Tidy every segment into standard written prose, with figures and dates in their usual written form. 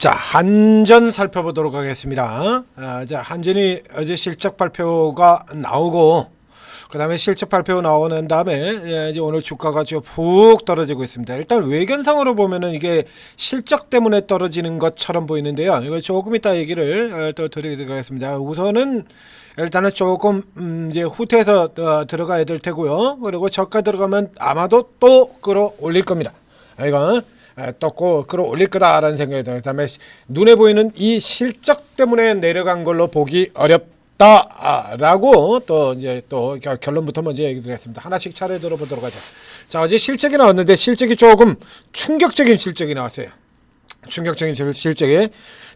자, 한전 살펴보도록 하겠습니다. 자, 한전이 어제 실적 발표가 나오고, 그 다음에 실적 발표 나오는 다음에 이제 오늘 주가가 좀 푹 떨어지고 있습니다. 일단 외견상으로 보면은 이게 실적 때문에 떨어지는 것처럼 보이는데요. 이거 조금 이따 얘기를 또 드리도록 하겠습니다. 우선은 일단은 조금 이제 후퇴해서 들어가야 될 테고요. 그리고 저가 들어가면 아마도 또 끌어올릴 겁니다. 이거 또 끌어올릴 거다라는 생각이 들어요. 그다음에 눈에 보이는 이 실적 때문에 내려간 걸로 보기 어렵다라고 또 이제 또 결론부터 먼저 얘기 드리겠습니다. 하나씩 차례 들어보도록 하죠. 자, 어제 실적이 나왔는데 실적이 조금 충격적인 실적이 나왔어요. 충격적인 실적이.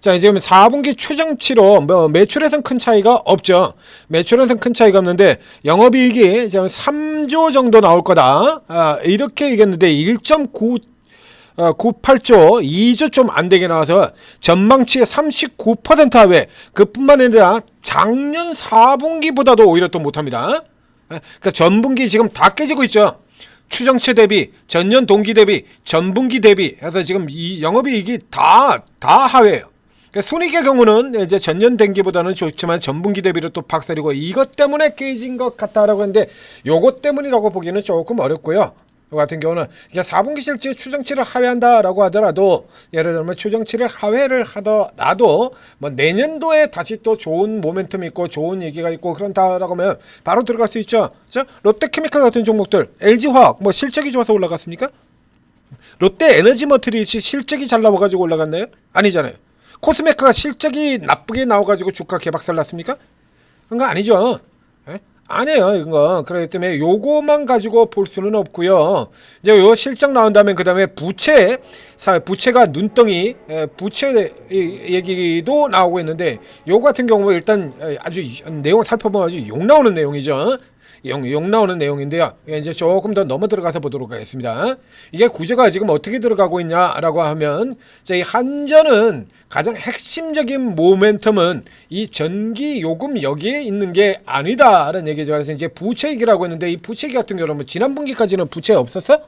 자, 지금 4분기 추정치로 뭐 매출에선 큰 차이가 없죠. 매출에선 큰 차이가 없는데 영업이익이 지금 3조 정도 나올 거다. 이렇게 얘기했는데 1.98조 2조 좀 안 되게 나와서 전망치의 39% 하회. 그뿐만 아니라 작년 4분기보다도 오히려 또 못합니다. 그러니까 전분기 지금 다 깨지고 있죠. 추정치 대비, 전년 동기 대비, 전분기 대비 해서 지금 이 영업이익이 다 하회예요. 그러니까 순이익의 경우는 이제 전년 동기보다는 좋지만 전분기 대비로 또 박살이고 이것 때문에 깨진 것 같다라고 했는데 요것 때문이라고 보기는 조금 어렵고요. 이 같은 경우는 이제 4분기 실질 추정치를 하회한다라고 하더라도 예를 들면 추정치를 하회를 하더라도 뭐 내년도에 다시 또 좋은 모멘텀이 있고 좋은 얘기가 있고 그런다라고 하면 바로 들어갈 수 있죠. 그렇죠? 롯데케미칼 같은 종목들, LG화학 뭐 실적이 좋아서 올라갔습니까? 롯데에너지머티리얼이 실적이 잘 나와가지고 올라갔나요? 아니잖아요. 코스메카가 실적이 나쁘게 나와가지고 주가 개박살 났습니까? 그런 거 아니죠. 아니에요, 이거. 그렇기 때문에 요거만 가지고 볼 수는 없고요. 이제 요 실적 나온 다음에 그 다음에 부채가 눈덩이, 부채 얘기도 나오고 있는데, 요 같은 경우 일단 아주 내용 살펴보면 아주 욕 나오는 내용이죠. 욕 나오는 내용인데요. 이제 조금 더 넘어 들어가서 보도록 하겠습니다. 이게 구조가 지금 어떻게 들어가고 있냐라고 하면, 이 한전은 가장 핵심적인 모멘텀은 이 전기 요금 여기에 있는 게 아니다라는 얘기죠. 그래서 이제 부채 얘기라고 했는데 이 부채 얘기 같은 경우는 지난 분기까지는 부채 없었어?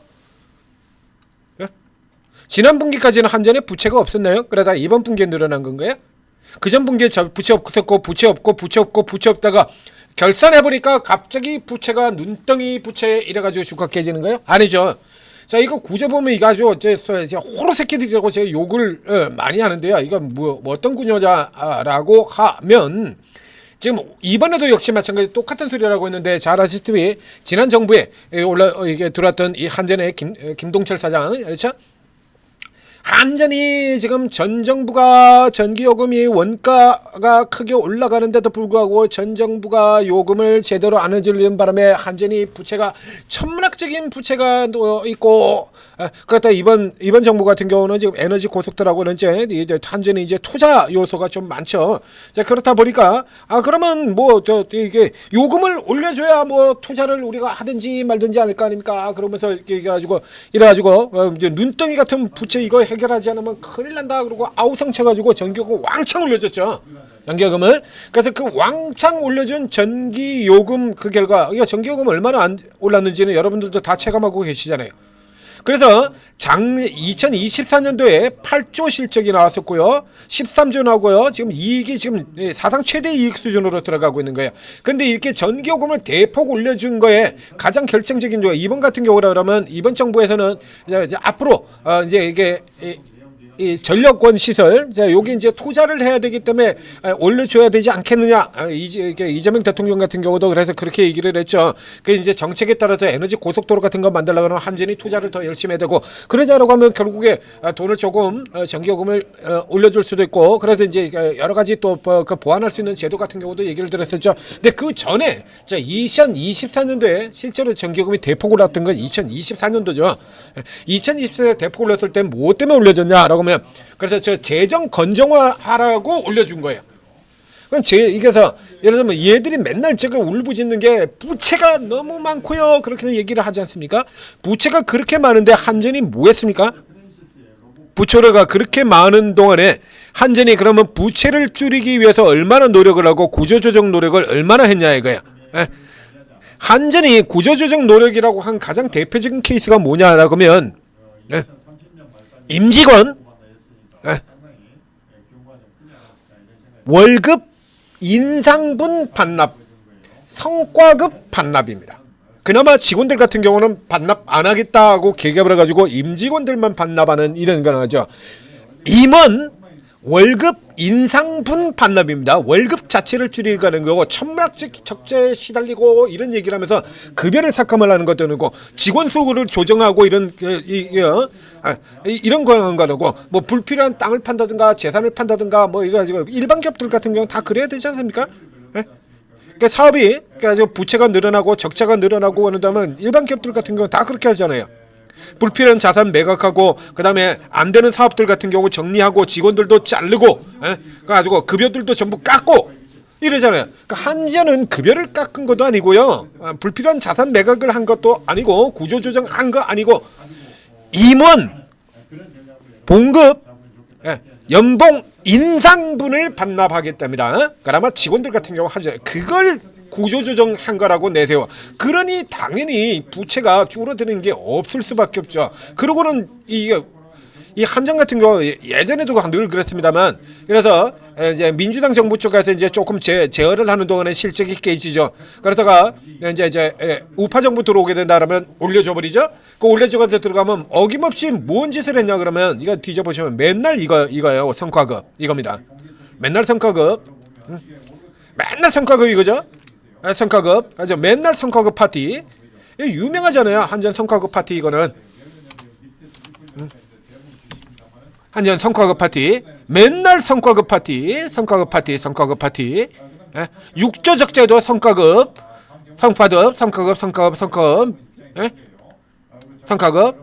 지난 분기까지는 한전에 부채가 없었나요? 그러다 이번 분기에 늘어난 건가요? 그전 분기에 부채 없었고 부채 없고 부채 없고 부채 없다가 결산해보니까 갑자기 부채가 눈덩이 부채 이래가지고 주가 깨지는 거예요? 아니죠. 자, 이거 구조 보면 이거 아주 호로 새끼들이라고 제가 욕을 많이 하는데요. 이거 뭐 어떤 구조냐라고 하면 지금 이번에도 역시 마찬가지 똑같은 소리라고 했는데 잘 아시다시피 지난 정부에 이게 들어왔던 이 한전의 김동철 사장, 그렇죠? 한전이 지금 전 정부가 전기요금이 원가가 크게 올라가는데도 불구하고 전 정부가 요금을 제대로 안 해주는 바람에 한전이 부채가 천문학적인 부채가 있고 그렇다 이번 정부 같은 경우는 지금 에너지 고속도로하고는 이제 한전이 이제 투자 요소가 좀 많죠. 자, 그렇다 보니까 그러면 뭐 이게 요금을 올려줘야 뭐 투자를 우리가 하든지 말든지 않을 거 아닙니까? 그러면서 이래가지고 이제 눈덩이 같은 부채 이거 해결하지 않으면 큰일 난다. 그러고 아우성 쳐가지고 전기요금 왕창 올려줬죠. 전기요금을. 그래서 그 왕창 올려준 전기요금 그 결과 이거 전기요금 얼마나 안 올랐는지는 여러분들도 다 체감하고 계시잖아요. 그래서 2024년도에 8조 실적이 나왔었고요. 13조 나오고요. 지금 이익이 지금 사상 최대 이익 수준으로 들어가고 있는 거예요. 근데 이렇게 전기요금을 대폭 올려준 거에 가장 결정적인 거 이번 같은 경우라 그러면 이번 정부에서는 이제 앞으로 이제 이게 이 전력권 시설, 여기 이제 투자를 해야 되기 때문에 올려줘야 되지 않겠느냐. 이재명 대통령 같은 경우도 그래서 그렇게 얘기를 했죠. 그 이제 정책에 따라서 에너지 고속도로 같은 거 만들려고 하면 한전이 투자를 더 열심히 해야 되고, 그러자라고 하면 결국에 돈을 조금 전기요금을 올려줄 수도 있고, 그래서 이제 여러 가지 또 그 보완할 수 있는 제도 같은 경우도 얘기를 드렸었죠. 근데 그 전에 2024년도에 실제로 전기요금이 대폭 올랐던 건 2024년도죠. 2024년에 대폭 올렸을 때 뭐 때문에 올려졌냐라고 하면 그래서 저 재정 건정화하라고 올려준 거예요. 그럼 이게서 예를 들면 얘들이 맨날 제가 울부짖는 게 부채가 너무 많고요. 그렇게 얘기를 하지 않습니까? 부채가 그렇게 많은데 한전이 뭐 했습니까? 부채가 그렇게 많은 동안에 한전이 그러면 부채를 줄이기 위해서 얼마나 노력을 하고 구조조정 노력을 얼마나 했냐 이거야. 한전이 구조조정 노력이라고 한 가장 대표적인 케이스가 뭐냐라고 하면 임직원 월급 인상분 반납, 성과급 반납입니다. 그나마 직원들 같은 경우는 반납 안 하겠다고 계획을 해가지고 임직원들만 반납하는 이런 거죠. 임원 월급 인상분 반납입니다. 월급 자체를 줄이가는 거고 천문학적 적자에 시달리고 이런 얘기를 하면서 급여를 삭감을 하는 것도 아니고 직원 수를 조정하고 이런 이런 거는 거라고 뭐 불필요한 땅을 판다든가 재산을 판다든가 뭐 이거 가지고 일반 기업들 같은 경우는 다 그래야 되지 않습니까? 예? 그러니까 사업이 그러니까 부채가 늘어나고 적자가 늘어나고 그런다면 일반 기업들 같은 경우는 다 그렇게 하잖아요. 불필요한 자산 매각하고 그다음에 안 되는 사업들 같은 경우 정리하고 직원들도 자르고 그래가지고 급여들도 전부 깎고 이러잖아요. 그러니까 한전은 급여를 깎은 것도 아니고요. 불필요한 자산 매각을 한 것도 아니고 구조조정한 거 아니고 임원 봉급 연봉 인상분을 반납하겠답니다. 그나마 직원들 같은 경우 하죠. 그걸 구조조정한 거라고 내세워. 그러니 당연히 부채가 줄어드는 게 없을 수밖에 없죠. 그러고는 이 한전 같은 경우 예전에도 늘 그랬습니다만 그래서 이제 민주당 정부 쪽에서 이제 조금 제어를 하는 동안에 실적이 깨지죠. 그러다가 이제 우파 정부 들어오게 된다라면 올려줘 버리죠. 그 올려줘서 들어가면 어김없이 뭔 짓을 했냐 그러면 이거 뒤져보시면 맨날 이거예요. 성과급 이겁니다. 맨날 성과급, 맨날 성과급 이거죠. 성과급, 아주 맨날 성과급 파티. 유명하잖아요. 한전 성과급 파티 이거는. 한전 성과급 파티. 맨날 성과급 파티. 성과급 파티. 성과급 파티. 6조 적자도 성과급. 성과급. 성과급. 성과급. 성과급. 성과급.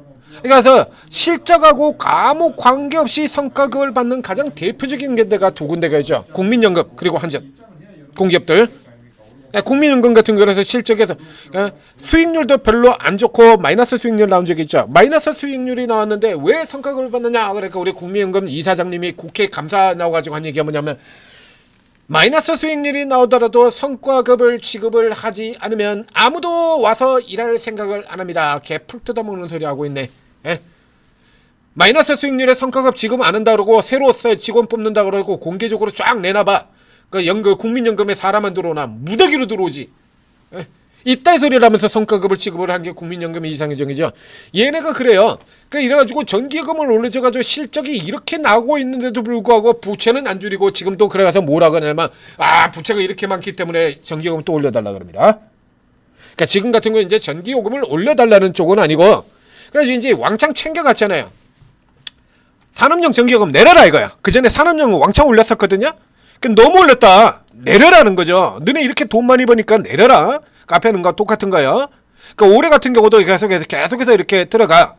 그래서 실적하고 아무 관계없이 성과급을 받는 가장 대표적인 데가 두 군데가 있죠. 국민연금 그리고 한전. 공기업들. 국민연금 같은 거라서 실적에서 수익률도 별로 안 좋고 마이너스 수익률 나온 적이 있죠. 마이너스 수익률이 나왔는데 왜 성과급을 받느냐. 그러니까 우리 국민연금 이사장님이 국회 감사 나와가지고 한 얘기가 뭐냐면 마이너스 수익률이 나오더라도 성과급을 지급을 하지 않으면 아무도 와서 일할 생각을 안 합니다. 개 풀 뜯어먹는 소리 하고 있네. 마이너스 수익률에 성과급 지급 안 한다 그러고 새로 직원 뽑는다 그러고 공개적으로 쫙 내놔봐. 그 국민연금에 사람만 들어오나 무더기로 들어오지. 이따위 소리를 하면서 성과급을 지급을 한 게 국민연금의 이상규정이죠. 얘네가 그래요. 이래가지고 전기요금을 올려줘가지고 실적이 이렇게 나오고 있는데도 불구하고 부채는 안 줄이고 지금 또 그래가서 뭐라 그러냐면 부채가 이렇게 많기 때문에 전기요금 또 올려달라 그럽니다. 그러니까 지금 같은 경우는 이제 전기요금을 올려달라는 쪽은 아니고 그래서 이제 왕창 챙겨갔잖아요. 산업용 전기요금 내려라 이거야. 그 전에 산업용 왕창 올렸었거든요. 너무 올렸다. 내려라는 거죠. 너네 이렇게 돈 많이 버니까 내려라. 카페는 거 똑같은 거예요. 올해 같은 경우도 계속해서 이렇게 들어가.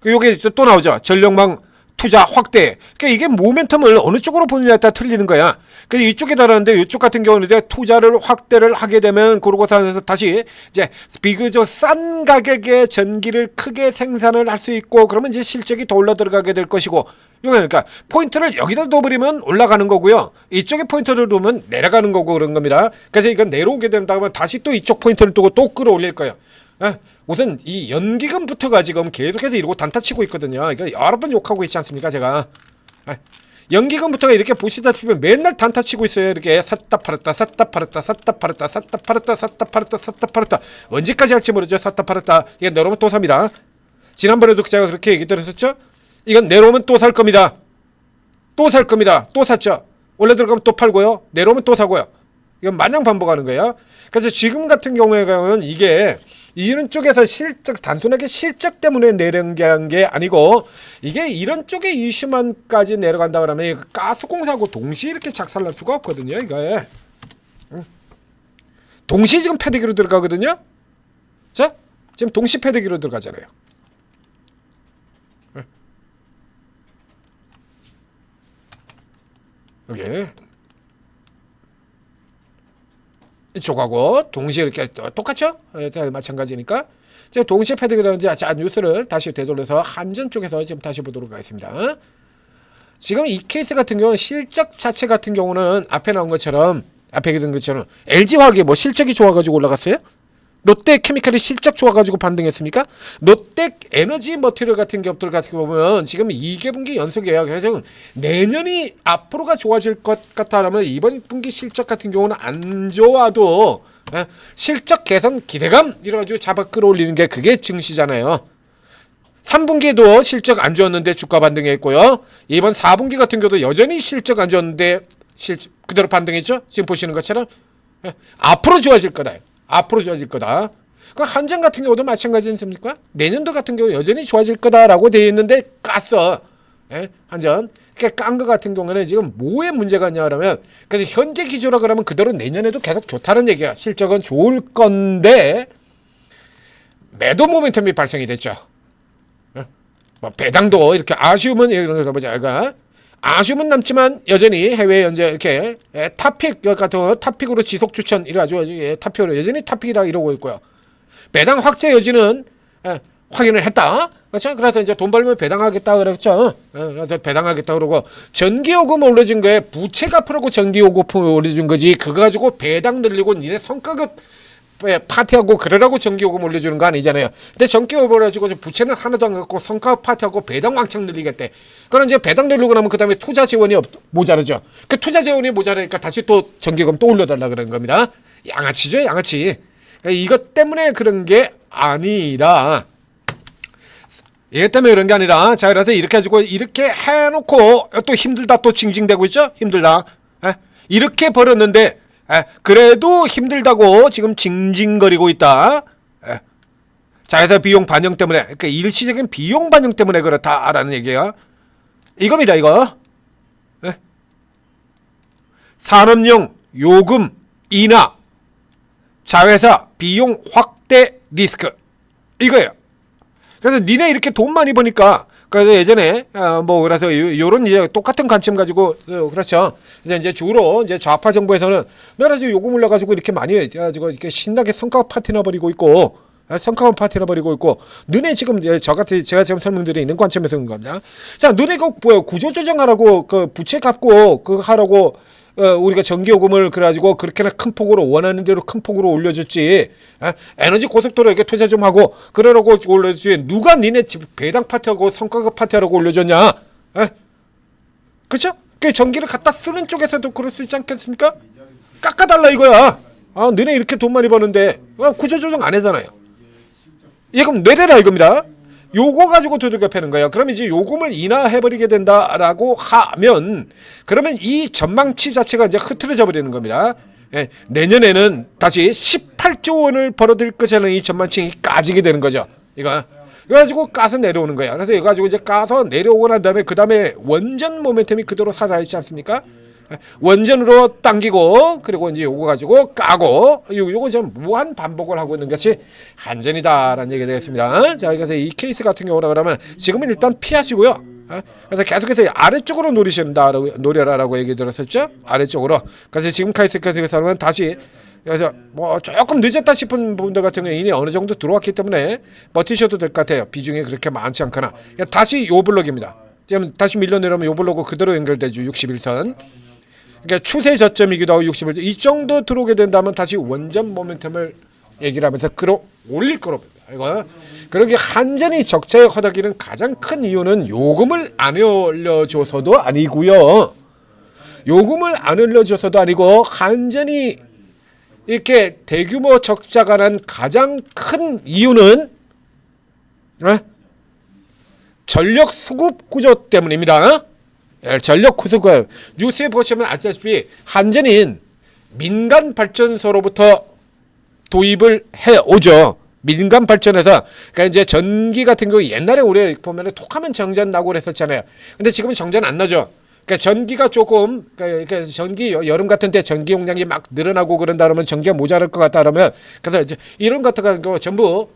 요게 또 나오죠. 전력망 투자 확대. 이게 모멘텀을 어느 쪽으로 보느냐에 따라 틀리는 거야. 이쪽에 달하는데 이쪽 같은 경우는 이제 투자를 확대를 하게 되면 그러고서 다시 이제 비교적 싼 가격에 전기를 크게 생산을 할 수 있고 그러면 이제 실적이 더 올라 들어가게 될 것이고 그러니까 포인트를 여기다 둬버리면 올라가는 거고요. 이쪽에 포인트를 두면 내려가는 거고 그런 겁니다. 그래서 이건 내려오게 된다 하면 다시 또 이쪽 포인트를 두고 또 끌어올릴 거예요. 우선 이 연기금부터가 지금 계속해서 이러고 단타치고 있거든요. 이거 여러 번 욕하고 있지 않습니까 제가. 연기금부터가 이렇게 보시다시피 맨날 단타치고 있어요. 이렇게 샀다 팔았다 샀다 팔았다 샀다 팔았다 샀다 팔았다 샀다 팔았다 샀다 팔았다 언제까지 할지 모르죠. 샀다 팔았다. 이게 내려오면 또 삽니다. 지난번에도 제가 그렇게 얘기 드렸었죠. 이건 내려오면 또 살 겁니다. 또 살 겁니다. 또 샀죠. 원래 들어가면 또 팔고요. 내려오면 또 사고요. 이건 마냥 반복하는 거예요. 그래서 지금 같은 경우에는 이게 이런 쪽에서 실적 단순하게 실적 때문에 내려간 게 아니고 이게 이런 쪽의 이슈만까지 내려간다 그러면 가스공사하고 동시에 이렇게 작살날 수가 없거든요. 이거에 동시에 지금 패대기로 들어가거든요. 자, 지금 동시 패대기로 들어가잖아요. 여기 이쪽하고 동시에 이렇게 똑같죠? 마찬가지니까 지금 동시에 패드그라운드 자 뉴스를 다시 되돌려서 한전 쪽에서 지금 다시 보도록 하겠습니다. 지금 이 케이스 같은 경우는 실적 자체 같은 경우는 앞에 나온 것처럼 앞에 든 것처럼 LG화학이 뭐 실적이 좋아가지고 올라갔어요? 롯데케미칼이 실적 좋아가지고 반등했습니까? 롯데 에너지 머티리얼 같은 기업들 같은 거 보면 지금 2개분기 연속이에요. 그래서 내년이 앞으로가 좋아질 것 같다라면 이번 분기 실적 같은 경우는 안 좋아도 실적 개선 기대감 이래가지고 잡아 끌어올리는 게 그게 증시잖아요. 3분기에도 실적 안 좋았는데 주가 반등했고요. 이번 4분기 같은 경우도 여전히 실적 안 좋았는데 그대로 반등했죠. 지금 보시는 것처럼 앞으로 좋아질 거다. 앞으로 좋아질 거다. 그 한전 같은 경우도 마찬가지 않습니까? 내년도 같은 경우 여전히 좋아질 거다라고 되어 있는데 깠어. 한전. 그러니까 깐 거 같은 경우는 지금 뭐에 문제가 있냐 그러면 그래서 현재 기조라 그러면 그대로 내년에도 계속 좋다는 얘기야. 실적은 좋을 건데 매도 모멘텀이 발생이 됐죠. 뭐 배당도 이렇게 아쉬움은 이런 거 보자. 아쉬움은 남지만 여전히 해외 현재 이렇게 탑픽 같은 거 탑픽으로 지속 추천 이래가지고 탑픽으로 여전히 탑픽이라 이러고 있고요. 배당 확대 여지는 확인을 했다. 그렇죠? 그래서 이제 돈 벌면 배당하겠다 그랬죠. 그래서 배당하겠다 그러고 전기요금 올려준 거에 부채 갚으라고 전기요금 올려준 거지. 그거 가지고 배당 늘리고 니네 성과급 파티하고 그러라고 전기요금 올려주는 거 아니잖아요. 근데 전기요금 올려주고 부채는 하나도 안 갖고 성과급 파티하고 배당 왕창 늘리겠대. 그럼 이제 배당 늘리고 나면 그 다음에 투자 지원이 모자르죠. 그 투자 지원이 모자르니까 다시 또 전기요금 또 올려달라 그러는 겁니다. 양아치죠, 양아치. 그러니까 이것 때문에 그런 게 아니라 얘 때문에 그런 게 아니라 자 그래서 이렇게 가지고 이렇게 해놓고 또 힘들다 또 징징대고 있죠. 힘들다. 이렇게 벌었는데 그래도 힘들다고 지금 징징거리고 있다. 자, 그래서 비용 반영 때문에, 그러니까 일시적인 비용 반영 때문에 그렇다라는 얘기예요. 이겁니다, 이거. 산업용 요금 인하, 자회사 비용 확대 리스크 이거예요. 그래서 니네 이렇게 돈 많이 버니까 그래서 예전에 뭐 그래서 요런 이제 똑같은 관점 가지고 그렇죠. 이제 주로 이제 좌파 정부에서는 내가 지금 요금 올려가지고 이렇게 많이 해가지고 이렇게 신나게 성과급 파티나 버리고 있고 성과급 파티나 버리고 있고 너네 지금 저 같은 제가 지금 설명드리는 있는 관점에서 그런 겁니다. 자, 너네 그 뭐야 구조조정하라고 그 부채 갚고 그거 하라고 우리가 전기요금을 그래가지고 그렇게나 큰 폭으로 원하는 대로 큰 폭으로 올려줬지. 에너지 고속도로 이렇게 투자 좀 하고 그러라고 올려주지. 누가 니네 배당 파티하고 성과급 파티하라고 올려줬냐? 그렇죠? 그 전기를 갖다 쓰는 쪽에서도 그럴 수 있지 않겠습니까? 깎아달라 이거야. 너네 이렇게 돈 많이 버는데 구조조정 안 하잖아요. 예, 그럼 내려라 이겁니다. 요거 가지고 두들겨 패는 거예요. 그럼 이제 요금을 인하해버리게 된다라고 하면 그러면 이 전망치 자체가 이제 흐트러져 버리는 겁니다. 예, 내년에는 다시 18조 원을 벌어들일 것이라는 이 전망치 까지게 되는 거죠. 이거 가지고 까서 내려오는 거야. 그래서 이거 가지고 이제 까서 내려오고 난 다음에 그 다음에 원전 모멘텀이 그대로 살아있지 않습니까? 원전으로 당기고 그리고 이제 요거 가지고 까고 요거 좀 무한 반복을 하고 있는 것이 한전이다라는 얘기가 되겠습니다. 자, 그래서 이 케이스 같은 경우라 그러면 지금은 일단 피하시고요. 그래서 계속해서 아래쪽으로 노려라라고 얘기 들었었죠. 아래쪽으로. 그래서 지금 케이스 같은 경우는 다시 그래서 뭐 조금 늦었다 싶은 분들 같은 경우는 이미 어느 정도 들어왔기 때문에 버티셔도 될 것 같아요. 비중이 그렇게 많지 않거나. 다시 요 블록입니다. 지금 다시 밀려 내려오면 요 블록으로 그대로 연결되죠. 61선. 그러니까 추세 저점이기도 하고 61점 이 정도 들어오게 된다면 다시 원전 모멘텀을 얘기를 하면서 끌어올릴 거로 봅니다. 이거 그러게 한전이 적자에 허덕이는 가장 큰 이유는 요금을 안 올려줘서도 아니고요. 요금을 안 올려줘서도 아니고 한전이 이렇게 대규모 적자가 난 가장 큰 이유는 전력 수급 구조 때문입니다. 전력 수급 뉴스에 보시면 아시다시피 한전인 민간 발전소로부터 도입을 해오죠. 민간 발전에서 그러니까 이제 전기 같은 경우 옛날에 우리 보면은 톡하면 정전 나고 그랬었잖아요. 근데 지금은 정전 안 나죠. 그러니까 전기가 조금 그러니까 전기 여름 같은 때 전기 용량이 막 늘어나고 그런다 그러면 전기가 모자랄 것 같다 그러면 그래서 이제 이런 같은 경우 전부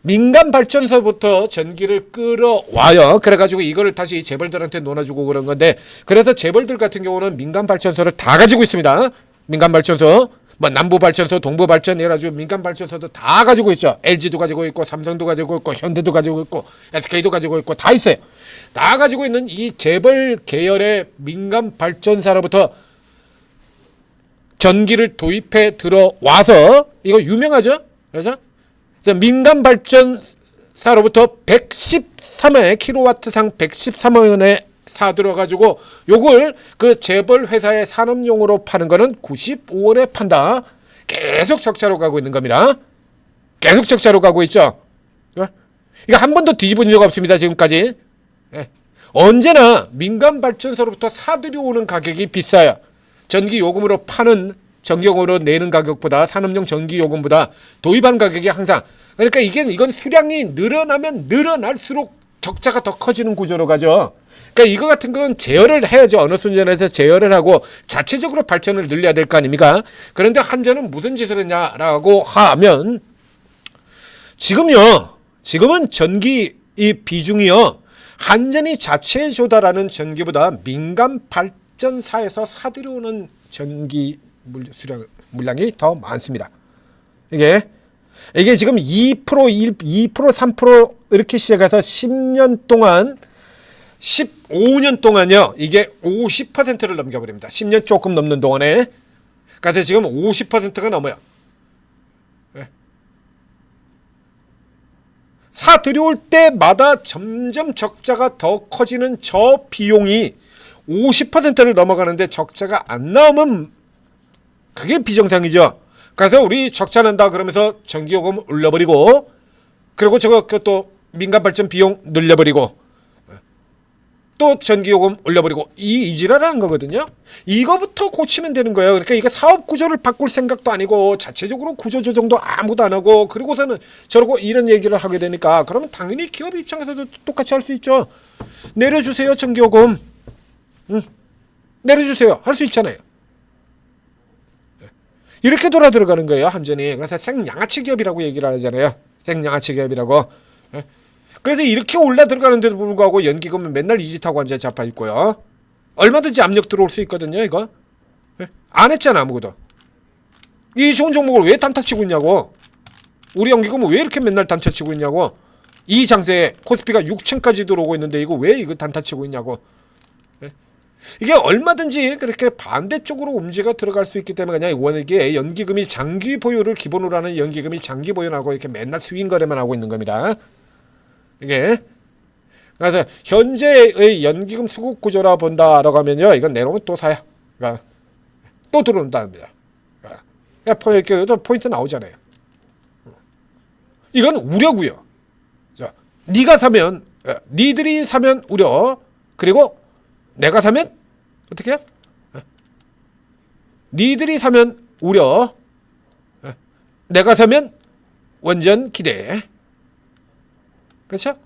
민간 발전소부터 전기를 끌어와요. 그래가지고 이거를 다시 재벌들한테 논아주고 그런 건데 그래서 재벌들 같은 경우는 민간 발전소를 다 가지고 있습니다. 민간 발전소 뭐 남부 발전소, 동부 발전 해가지고 민간 발전소도 다 가지고 있죠. LG도 가지고 있고 삼성도 가지고 있고 현대도 가지고 있고 SK도 가지고 있고 다 있어요. 다 가지고 있는 이 재벌 계열의 민간 발전사로부터 전기를 도입해 들어와서 이거 유명하죠? 그렇죠? 그래서 민간 발전사로부터 113회 킬로와트상 113원에 사들여가지고 요걸 그 재벌 회사의 산업용으로 파는 거는 95원에 판다. 계속 적자로 가고 있는 겁니다. 계속 적자로 가고 있죠. 이거 한 번도 뒤집은 적 없습니다. 지금까지. 언제나 민간 발전소로부터 사들여오는 가격이 비싸요. 전기요금으로 파는 전기요금으로 내는 가격보다 산업용 전기요금보다 도입한 가격이 항상, 그러니까 이건 수량이 늘어나면 늘어날수록 적자가 더 커지는 구조로 가죠. 그러니까 이거 같은 건 제어를 해야죠. 어느 순간에서 제어를 하고 자체적으로 발전을 늘려야 될 거 아닙니까? 그런데 한전은 무슨 짓을 했냐라고 하면 지금은 전기 이 비중이요. 한전이 자체 조달하는 전기보다 민간 발전사에서 사들여오는 전기 물량이 더 많습니다. 이게 지금 2%, 3% 이렇게 시작해서 10년 동안 15년 동안요. 이게 50%를 넘겨버립니다. 10년 조금 넘는 동안에. 그래서 지금 50%가 넘어요. 사 들여올 때마다 점점 적자가 더 커지는 저 비용이 50%를 넘어가는데 적자가 안 나오면 그게 비정상이죠. 그래서 우리 적자 난다 그러면서 전기요금 올려버리고, 그리고 그것도 민간 발전 비용 늘려버리고, 또 전기요금 올려버리고, 이 이지랄을 한 거거든요. 이거부터 고치면 되는 거예요. 그러니까 이거 사업 구조를 바꿀 생각도 아니고 자체적으로 구조 조정도 아무도 안 하고, 그리고서는 저러고 이런 얘기를 하게 되니까, 그러면 당연히 기업 입장에서도 똑같이 할 수 있죠. 내려주세요 전기요금. 내려주세요. 할 수 있잖아요. 이렇게 돌아 들어가는 거예요 한전이. 그래서 생양아치 기업이라고 얘기를 하잖아요. 생양아치 기업이라고. 그래서 이렇게 올라 들어가는데도 불구하고 연기금은 맨날 이짓하고 앉아 잡아 있고요. 얼마든지 압력 들어올 수 있거든요 이거. 안 했잖아 아무것도. 이 좋은 종목을 왜 단타치고 있냐고. 우리 연기금은 왜 이렇게 맨날 단타치고 있냐고. 이 장세에 코스피가 6층까지 들어오고 있는데 이거 왜 이거 단타치고 있냐고. 이게 얼마든지 그렇게 반대쪽으로 움직여 들어갈 수 있기 때문에 그냥 이게 연기금이 장기 보유를 기본으로 하는 연기금이 장기 보유하고 이렇게 맨날 스윙 거래만 하고 있는 겁니다. 이게 그래서 현재의 연기금 수급 구조라 본다라고 하면요, 이건 내놓으면 또 사요. 그러니까 또 들어온답니다. 그러니까 포인트 나오잖아요. 이건 우려고요. 자, 네가 사면, 니들이 사면 우려, 그리고 내가 사면 어떻게 해요? 니들이 사면 우려, 내가 사면 완전 기대. 그렇죠?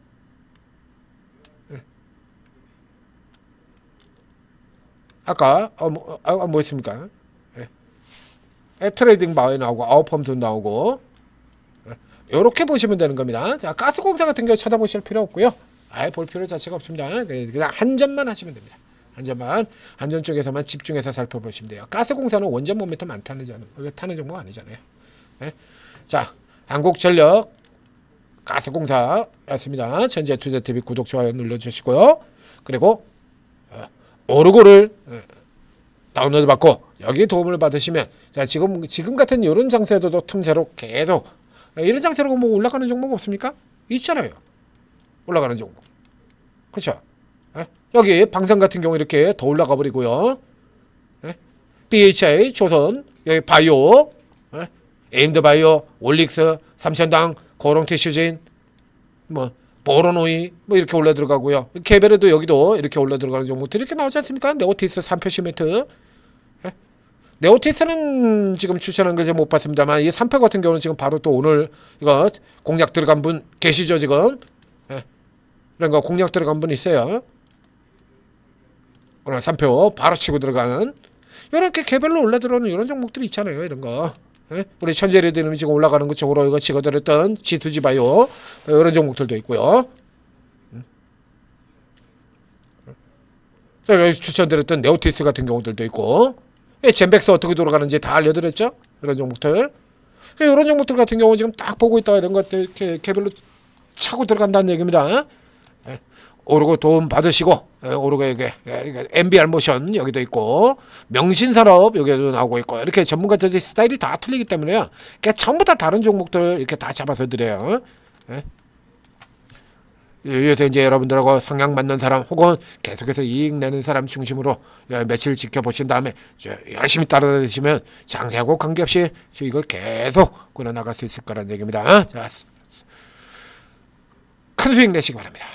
아까 뭐 했습니까? 트레이딩 바에 나오고 아웃펌도 나오고, 이렇게 보시면 되는 겁니다. 자, 가스공사 같은 경우 쳐다보실 필요 없고요. 아예 볼 필요 자체가 없습니다. 그냥 한전만 하시면 됩니다. 한전 쪽에서만 집중해서 살펴보시면 돼요. 가스공사는 원전 모멘텀 안 타는 종목 아니잖아요. 자, 한국전력 가스공사였습니다. 전재투자TV 구독, 좋아요 눌러주시고요. 그리고 오르고를 다운로드 받고 여기 도움을 받으시면, 자, 지금 같은 이런 장세도 틈새로 계속 이런 장세로 뭐 올라가는 종목 없습니까? 있잖아요. 올라가는 종목. 그렇죠? 여기 방산 같은 경우 이렇게 더 올라가 버리고요. BHI, 조선, 여기 바이오, 에임드 바이오, 올릭스, 삼천당, 고롱티슈진, 뭐 보로노이 뭐 이렇게 올라 들어가고요. 개별에도 여기도 이렇게 올라 들어가는 종목들이 이렇게 나오지 않습니까? 네오티스 3표 시멘트. 네오티스는 지금 추천한 걸 못 봤습니다만, 이 3표 같은 경우는 지금 바로 또 오늘 이거 공략 들어간 분 계시죠 지금? 이런 거 공략 들어간 분 있어요. 오늘 3표 바로 치고 들어가는 이렇게 개별로 올라 들어오는 이런 종목들이 있잖아요. 이런 거. 우리 천재리들이 지금 올라가는 것 쪽으로 이거 찍어드렸던 G2G 바이오 이런 종목들도 있고요. 제가 추천드렸던 네오티스 같은 경우들도 있고, 젠백스 어떻게 돌아가는지 다 알려드렸죠. 이런 종목들. 이런 종목들 같은 경우 지금 딱 보고 있다 이런 것들 이렇게 개별로 차고 들어간다는 얘기입니다. 오르고 도움 받으시고 오르고 이게 MBR 모션 여기도 있고 명신산업 여기도 나오고 있고 이렇게 전문가들의 스타일이 다 틀리기 때문에요. 그러니까 전부 다 다른 종목들 이렇게 다 잡아서 드려요. 예? 여기서 이제 여러분들하고 성향 맞는 사람 혹은 계속해서 이익 내는 사람 중심으로 며칠 지켜보신 다음에 열심히 따라다니시면 장세하고 관계없이 수익을 계속 꾸려나갈 수 있을 거라는 얘기입니다. 자, 큰 수익 내시기 바랍니다.